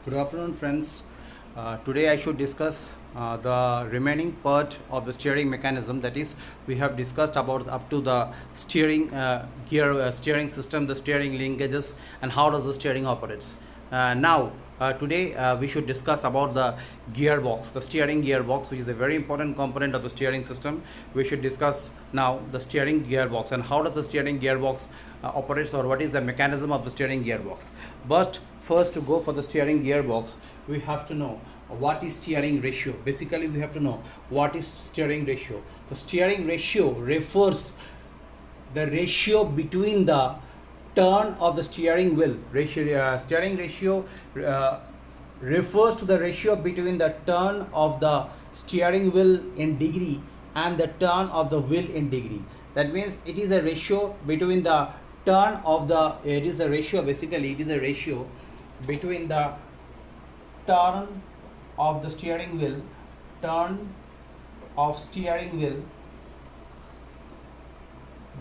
Good afternoon, friends. Today I should discuss the remaining part of the steering mechanism. That is, we have discussed about up to the steering gear, steering system, the steering linkages, and how does the steering operates. Today we should discuss about the gearbox, the steering gearbox, which is a very important component of the steering system. We should discuss now the steering gearbox and how does the steering gearbox operates, or what is the mechanism of the steering gearbox. But first, to go for the steering gearbox, we have to know what is steering ratio. Basically, we have to know what is steering ratio. The steering ratio refers the ratio between the turn of the steering wheel. Steering ratio refers to the ratio between the turn of the steering wheel in degree and the turn of the wheel in degree. That means it is a ratio between the turn of the, it is a ratio, basically it is a ratio between the turn of the steering wheel, turn of steering wheel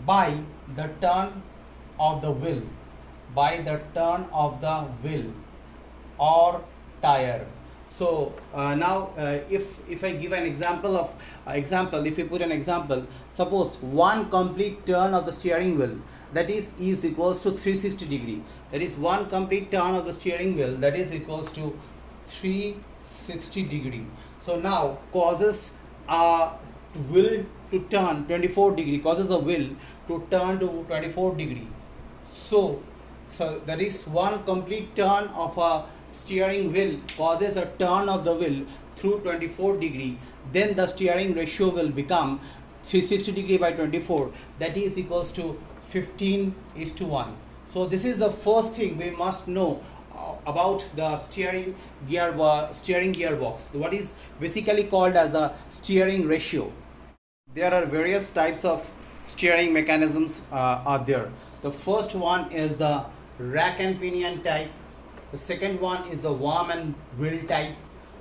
by the turn of the wheel, by the turn of the wheel or tire. So if I give an example of if we put an example, suppose one complete turn of the steering wheel, that is equals to 360 degree. That is one complete turn of the steering wheel, that is equals to 360 degree. So now causes a wheel to turn 24 degree, causes a wheel to turn to 24 degree. So that is one complete turn of a steering wheel causes a turn of the wheel through 24 degree. Then the steering ratio will become 360 degree by 24, that is equals to 15:1. So this is the first thing we must know about the steering gearbox, what is basically called as a steering ratio. There are various types of steering mechanisms are there. The first one is the rack and pinion type. The second one is the worm and wheel type.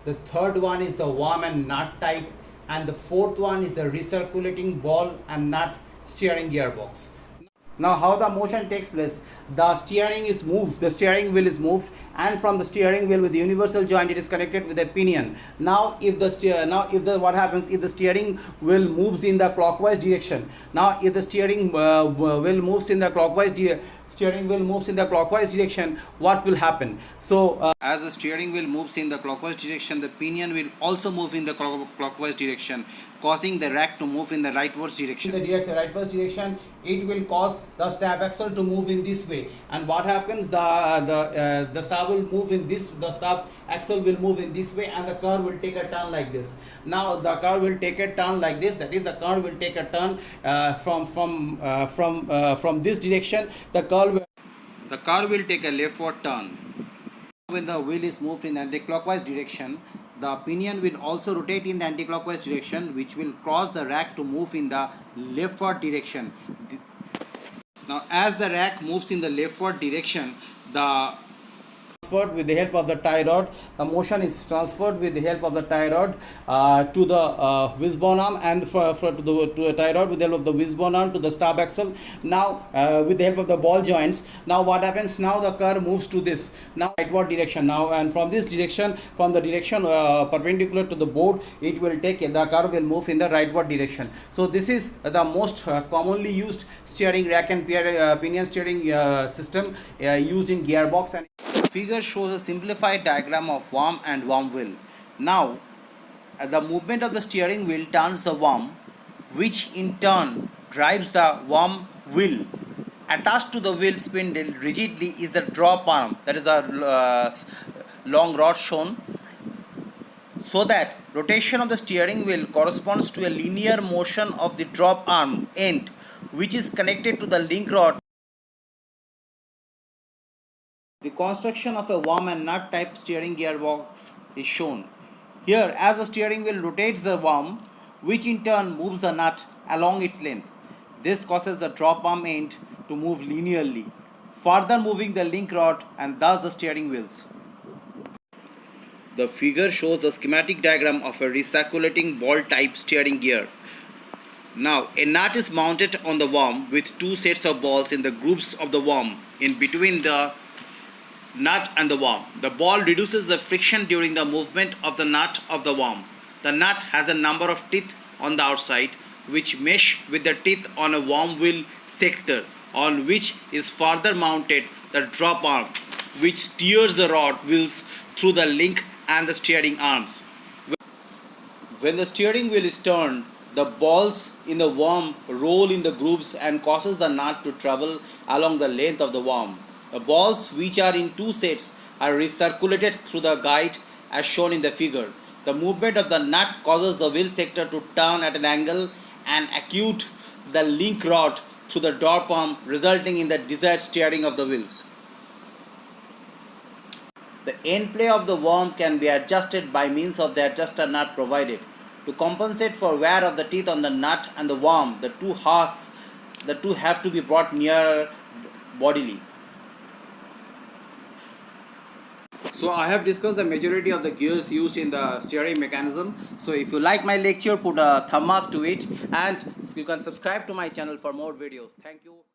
The third one is the worm and nut type. And the fourth one is the recirculating ball and nut steering gearbox. Now, how the motion takes place? The steering is moved, the steering wheel is moved, and from the steering wheel with the universal joint, it is connected with a pinion. Now, if what happens if the steering wheel moves in the clockwise direction? Now, if the steering wheel moves in the clockwise direction, what will happen? So, as the steering wheel moves in the clockwise direction, the pinion will also move in the clockwise direction, causing the rack to move in the rightwards direction. In the rightwards direction, it will cause the stab axle to move in this way. And what happens? The stab will move in this. The stab axle will move in this way, and the car will take a turn like this. Now the car will take a turn like this. That is, the car will take a turn from this direction. The car will take a leftward turn. When the wheel is moved in anti-clockwise direction, the pinion will also rotate in the anti-clockwise direction, which will cause the rack to move in the leftward direction. Now, as the rack moves in the leftward direction, the transferred with the help of the tie rod. The motion is transferred with the help of the tie rod to the wishbone arm, and to the tie rod with the help of the wishbone arm to the stab axle. Now, with the help of the ball joints. Now, what happens? Now the car moves to this now rightward direction. Now, and from this direction, from the direction perpendicular to the board, it will take the car will move in the rightward direction. So this is the most commonly used steering rack and pinion steering system used in gearbox. And figure shows a simplified diagram of worm and worm wheel. Now, the movement of the steering wheel turns the worm, which in turn drives the worm wheel. Attached to the wheel spindle rigidly is the drop arm, that is a long rod shown, so that rotation of the steering wheel corresponds to a linear motion of the drop arm end, which is connected to the link rod. The construction of a worm and nut type steering gearbox is shown. Here, as the steering wheel rotates the worm, which in turn moves the nut along its length. This causes the drop arm end to move linearly, further moving the link rod and thus the steering wheels. The figure shows a schematic diagram of a recirculating ball type steering gear. Now, a nut is mounted on the worm with two sets of balls in the grooves of the worm in between the nut and the worm. The ball reduces the friction during the movement of the nut of the worm. The nut has a number of teeth on the outside which mesh with the teeth on a worm wheel sector, on which is further mounted the drop arm which steers the rod wheels through the link and the steering arms. When the steering wheel is turned, the balls in the worm roll in the grooves and causes the nut to travel along the length of the worm. The balls, which are in two sets, are recirculated through the guide as shown in the figure. The movement of the nut causes the wheel sector to turn at an angle and acute the link rod through the drop arm, resulting in the desired steering of the wheels. The end play of the worm can be adjusted by means of the adjuster nut provided. To compensate for wear of the teeth on the nut and the worm, the two have to be brought nearer bodily. So I have discussed the majority of the gears used in the steering mechanism. So if you like my lecture, put a thumb up to it, and you can subscribe to my channel for more videos. Thank you.